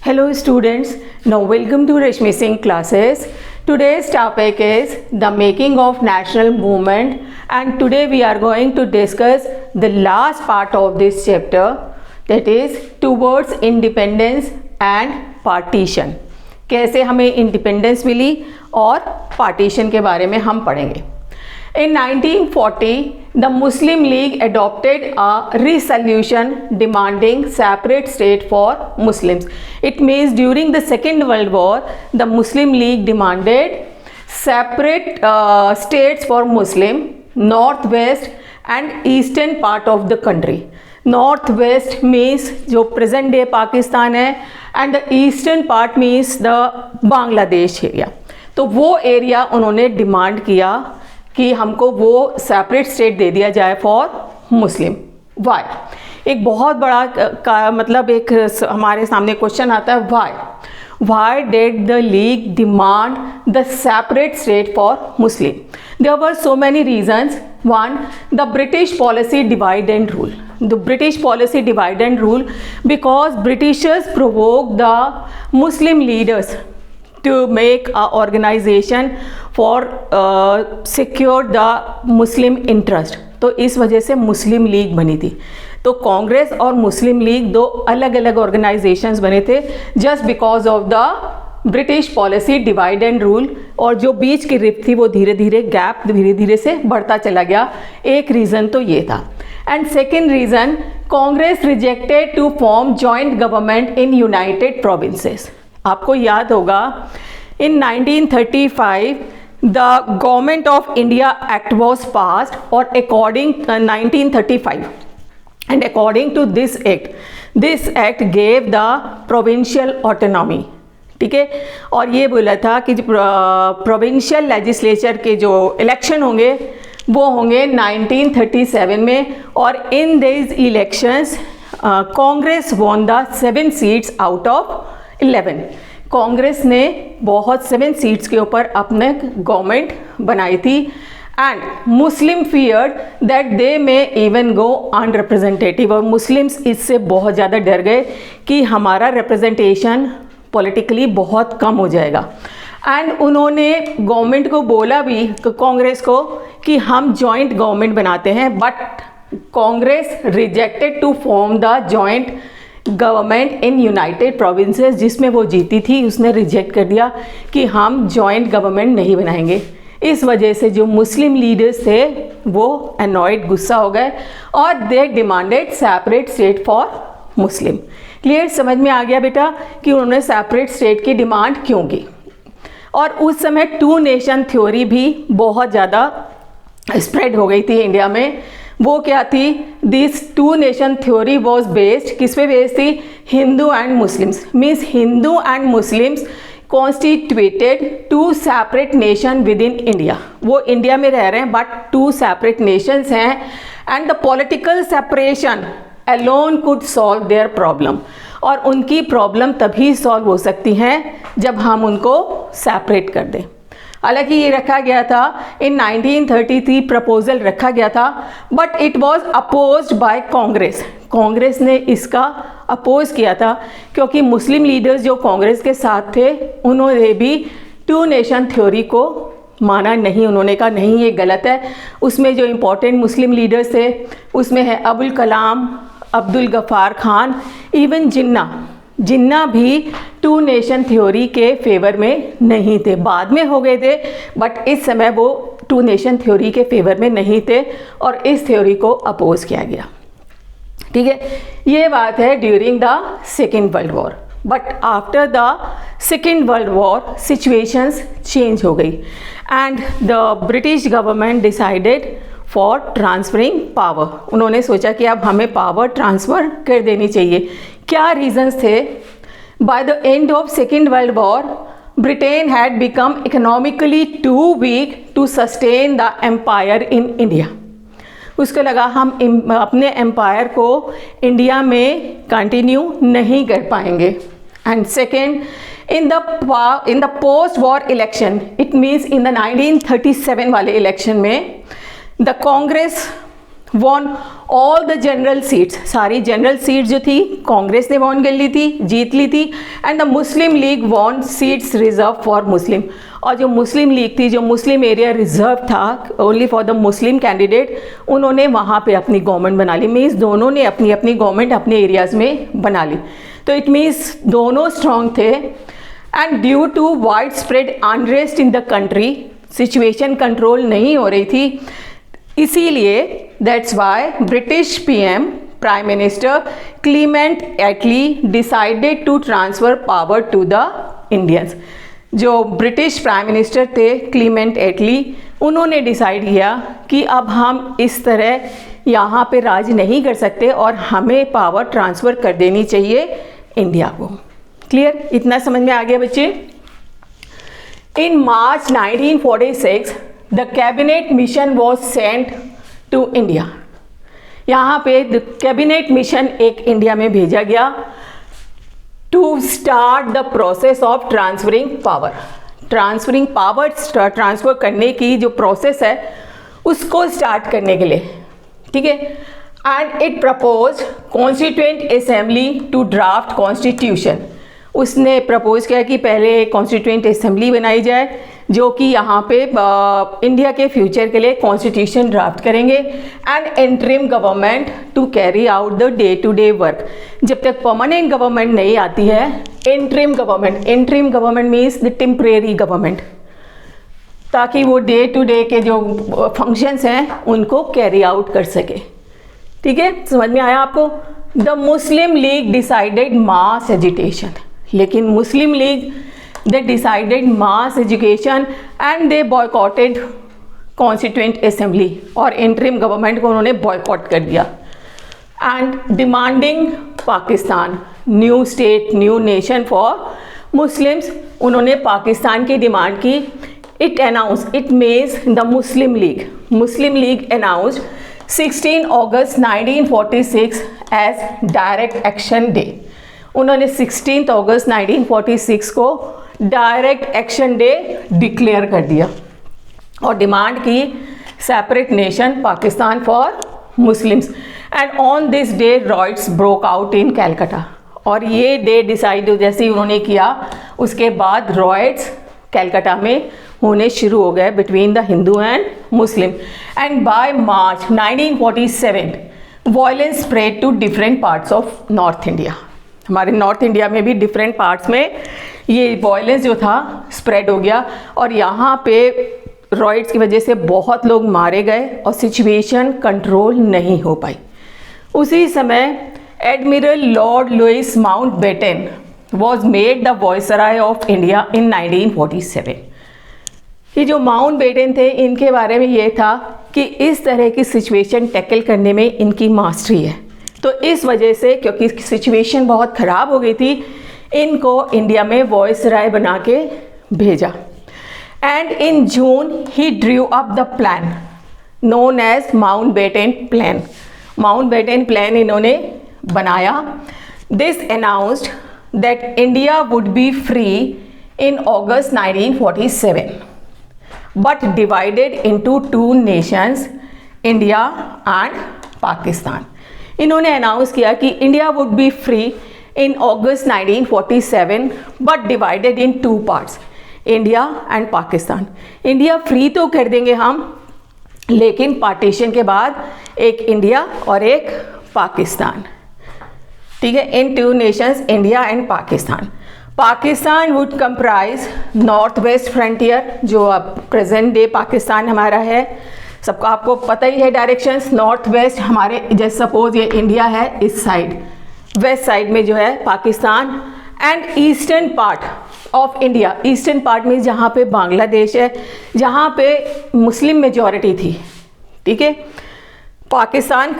Hello students, now welcome to Rashmi Singh classes. Today's topic is the making of national movement, and today we are going to discuss the last part of this chapter, that is towards independence and partition. कैसे हमें independence मिली और partition के बारे में हम पढ़ेंगे. In 1940, the Muslim League adopted a resolution demanding separate state for Muslims. It means during the Second World War, the Muslim League demanded separate states for Muslim, northwest and eastern part of the country. Northwest means जो present day Pakistan है, and the eastern part means the Bangladesh area. तो वो area उन्होंने demand किया कि हमको वो separate state दे दिया जाए फॉर मुस्लिम. वाई? एक बहुत बड़ा मतलब एक हमारे सामने क्वेश्चन आता है, why did the league demand the separate state for Muslim? There were so many reasons. One, the British policy divide and rule. The British policy divide and rule because Britishers provoke the Muslim leaders to make a organization for secure the Muslim interest. तो इस वजह से मुस्लिम league बनी थी. तो कांग्रेस और मुस्लिम league दो अलग अलग ऑर्गेनाइजेशंस बने थे just because of the British policy divide and rule. और जो बीच की रिप थी वो धीरे धीरे गैप धीरे धीरे से बढ़ता चला गया. एक रीज़न तो ये था. And second reason, Congress rejected to form joint government in United Provinces. आपको याद होगा in 1935 the Government of India Act was passed और according 1935 and according to this act gave the provincial autonomy. ठीक है. और ये बोला था कि प्रोविंशियल लेजिस्लेचर के जो इलेक्शन होंगे वो होंगे 1937 में. और in this elections Congress won the 7 seats out of 11. Congress ने बहुत 7 सीट्स के ऊपर अपने गवर्नमेंट बनाई थी. And Muslim feared that they में इवन गो अनरिप्रेजेंटेटिव. और मुस्लिम्स इससे बहुत ज़्यादा डर गए कि हमारा रिप्रेजेंटेशन पॉलिटिकली बहुत कम हो जाएगा. एंड उन्होंने गवर्नमेंट को बोला भी, कांग्रेस को, कि हम जॉइंट गवर्नमेंट बनाते हैं. But Congress rejected to form the joint government in United Provinces जिसमें वो जीती थी. उसने रिजेक्ट कर दिया कि हम जॉइंट गवर्नमेंट नहीं बनाएंगे. इस वजह से जो मुस्लिम लीडर्स थे वो अनॉयड, गुस्सा हो गए और they demanded separate state for Muslim. Clear? समझ में आ गया बेटा कि उन्होंने सेपरेट स्टेट की डिमांड क्यों की. और उस समय 2 नेशन थ्योरी भी बहुत ज़्यादा स्प्रेड हो गई थी इंडिया में. वो क्या थी? This 2 nation theory was based, किस पे बेस्ड थी? Hindu and Muslims. Means Hindu and Muslims constituted 2 separate nation with in India. वो इंडिया में रह रहे हैं बट 2 सेपरेट नेशंस हैं. And the political separation alone could solve their problem. और उनकी प्रॉब्लम तभी सॉल्व हो सकती हैं जब हम उनको सेपरेट कर दें. हालांकि ये रखा गया था इन 1933 प्रपोजल रखा गया था, but it was opposed by Congress. Congress ने इसका अपोज किया था क्योंकि मुस्लिम लीडर्स जो कांग्रेस के साथ थे उन्होंने भी 2 नेशन थ्योरी को माना नहीं. उन्होंने कहा नहीं, ये गलत है. उसमें जो इम्पोर्टेंट मुस्लिम लीडर्स थे उसमें है अबुल कलाम, अब्दुल गफ़ार खान, इवन जिन्ना भी 2 नेशन थ्योरी के फेवर में नहीं थे. बाद में हो गए थे बट इस समय वो 2 नेशन थ्योरी के फेवर में नहीं थे और इस थ्योरी को अपोज किया गया. ठीक है. ये बात है during the second world war. But after the second world war situations change हो गई and the British government decided for transferring power. उन्होंने सोचा कि अब हमें पावर ट्रांसफ़र कर देनी चाहिए. क्या रीजंस थे? By the end of second world war Britain had become economically too weak to sustain the empire in India. उसको लगा हम अपने एम्पायर को इंडिया में कंटिन्यू नहीं कर पाएंगे. And second, in the post war election, it means in the 1937 वाले इलेक्शन में the Congress won all the general seats, सारी जनरल सीट जो थी कांग्रेस ने वॉन कर ली थी, जीत ली थी. And the Muslim League won seats reserve for Muslim. और जो मुस्लिम लीग थी, जो मुस्लिम एरिया रिजर्व था only for the Muslim candidate, उन्होंने वहाँ पे अपनी गवर्नमेंट बना ली. मीन्स दोनों ने अपनी अपनी गवर्नमेंट अपने एरियाज़ में बना ली. तो इट मीन्स दोनों स्ट्रॉन्ग थे. And due to wide spread unrest in the country, situation control नहीं हो रही थी, इसीलिए that's why British PM prime minister Clement Attlee decided to transfer power to the Indians. जो ब्रिटिश प्राइम मिनिस्टर थे Clement Attlee, उन्होंने decide किया कि अब हम इस तरह यहाँ पे राज नहीं कर सकते और हमें पावर ट्रांसफ़र कर देनी चाहिए इंडिया को. क्लियर, इतना समझ में आ गया बच्चे. In March 1946 the cabinet mission was sent to India. यहाँ पे द कैबिनेट मिशन एक इंडिया में भेजा गया to start the process of transferring power. Transferring power transfer करने की जो प्रोसेस है उसको स्टार्ट करने के लिए, ठीक है. And it propose constituent assembly to draft constitution. उसने प्रपोज किया कि पहले कॉन्स्टिट्यूएंट असेंबली बनाई जाए जो कि यहाँ पे इंडिया के फ्यूचर के लिए कॉन्स्टिट्यूशन ड्राफ्ट करेंगे. And interim government to carry out the day to day work. जब तक परमानेंट गवर्नमेंट नहीं आती है, interim government means the temporary government, ताकि वो डे टू डे के जो फंक्शंस हैं उनको कैरी आउट कर सके. ठीक है, समझ में आया आपको. The Muslim league decided mass agitation. लेकिन मुस्लिम league they decided mass education and they boycotted constituent assembly और interim government को उन्होंने boycott कर दिया. and demanding Pakistan new state new nation for Muslims, उन्होंने पाकिस्तान की डिमांड की. it announced, it means the Muslim League announced 16 August 1946 as direct action day. उन्होंने 16 अगस्त 1946 को डायरेक्ट एक्शन डे डिक्लेयर कर दिया और डिमांड की separate nation Pakistan for Muslims. And on this day riots broke out in Calcutta. और ये day decide जैसे ही उन्होंने किया, उसके बाद रॉयट्स कैलकाटा में होने शुरू हो गए between the Hindu and Muslim. And by March 1947 violence spread to different parts of North India. हमारे नॉर्थ इंडिया में भी डिफरेंट पार्ट्स में ये वायलेंस जो था स्प्रेड हो गया और यहाँ पे रॉयट्स की वजह से बहुत लोग मारे गए और सिचुएशन कंट्रोल नहीं हो पाई. उसी समय admiral lord Louis Mountbatten was made the viceroy of India in 1947. ये जो माउंटबेटन थे, इनके बारे में ये था कि इस तरह की सिचुएशन टैकल करने में इनकी मास्टरी है. तो इस वजह से, क्योंकि सिचुएशन बहुत ख़राब हो गई थी, इनको इंडिया में वायसराय बना के भेजा. And in June he drew up the plan known as Mountbatten plan. Mountbatten plan इन्होंने बनाया. This announced that India would be free in August 1947 but divided into two nations, India and Pakistan. इन्होंने announce किया कि India would be free in August 1947 but divided in two parts, India and Pakistan. India free तो कर देंगे हम, लेकिन partition के बाद एक इंडिया और एक पाकिस्तान. ठीक है, in two nations, India and Pakistan. Pakistan would comprise north west Frontier, जो अब प्रेजेंट डे पाकिस्तान हमारा है. सबको आपको पता ही है डायरेक्शंस, नॉर्थ वेस्ट हमारे, जैसे सपोज ये इंडिया है, इस साइड वेस्ट साइड में जो है Pakistan. And eastern part of India, eastern part में जहाँ पे बांग्लादेश है, जहाँ पे मुस्लिम मेजॉरिटी थी. ठीक है, Pakistan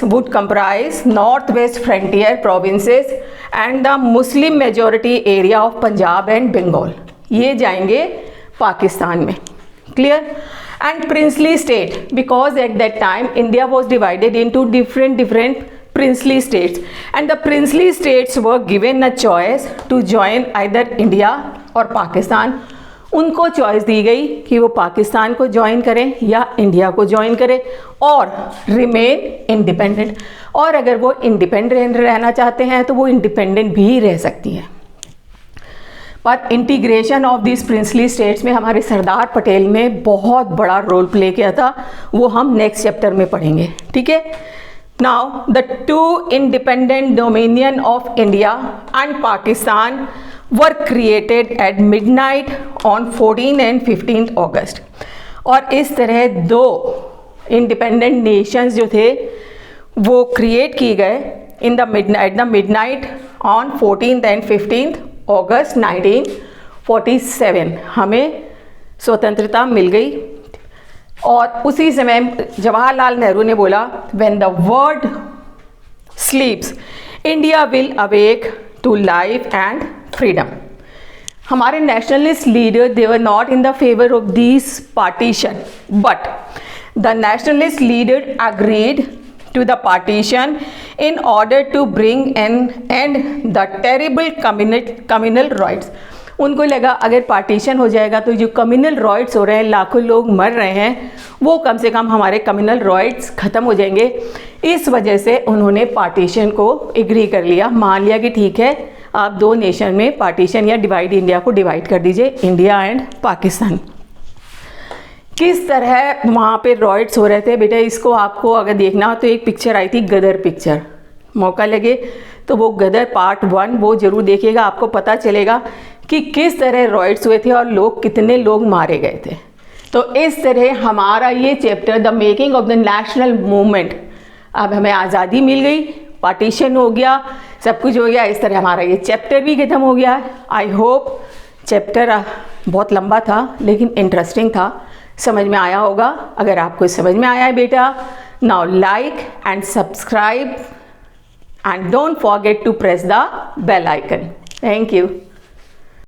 would comprise north west Frontier Provinces and the Muslim majority area of Punjab and Bengal. ये जाएंगे पाकिस्तान में. Clear. And princely state, because at that time India was divided into different princely states, and the princely states were given a choice to join either India or Pakistan. उनको choice दी गई कि वो पाकिस्तान को join करें या India को join करें और रिमेन इंडिपेंडेंट। और अगर वो इंडिपेंडेंट रहना चाहते हैं तो वो इंडिपेंडेंट भी रह सकती हैं। पर integration of this princely states में हमारे सरदार पटेल ने बहुत बड़ा रोल प्ले किया था, वो हम नेक्स्ट चैप्टर में पढ़ेंगे, ठीक है। Now the two independent dominion of India and Pakistan were created at midnight on 14 and 15 अगस्त। और इस तरह दो इंडिपेंडेंट नेशंस जो थे वो क्रिएट किए गए in the midnight on 14 and 15 अगस्त 1947। हमें स्वतंत्रता मिल गई और उसी समय जवाहरलाल नेहरू ने बोला when the world sleeps India will awake to life and freedom. हमारे nationalist leader they were not in the favour of this partition, but the nationalist leader agreed to the partition in order to bring an end the terrible communal rights। उनको लगा अगर partition हो जाएगा तो जो communal riots हो रहे हैं, लाखों लोग मर रहे हैं, वो कम से कम हमारे कम्युनल राइट्स ख़त्म हो जाएंगे। इस वजह से उन्होंने पार्टीशन को एग्री कर लिया, मान लिया कि ठीक है आप दो नेशन में पार्टीशन या डिवाइड इंडिया को डिवाइड कर दीजिए, इंडिया एंड पाकिस्तान। किस तरह वहाँ पे राइट्स हो रहे थे बेटा, इसको आपको अगर देखना हो तो एक पिक्चर आई थी गदर पिक्चर, मौका लगे तो वो गदर पार्ट 1 वो ज़रूर देखिएगा, आपको पता चलेगा कि किस तरह राइट्स हुए थे और लोग कितने लोग मारे गए थे। तो इस तरह हमारा ये chapter the making of the national movement, अब हमें आज़ादी मिल गई, पार्टीशन हो गया, सब कुछ हो गया, इस तरह हमारा ये चैप्टर भी ख़त्म हो गया। आई होप चैप्टर बहुत लंबा था लेकिन इंटरेस्टिंग था, समझ में आया होगा। अगर आपको समझ में आया है बेटा, now like and subscribe and don't forget to press the bell icon. Thank you.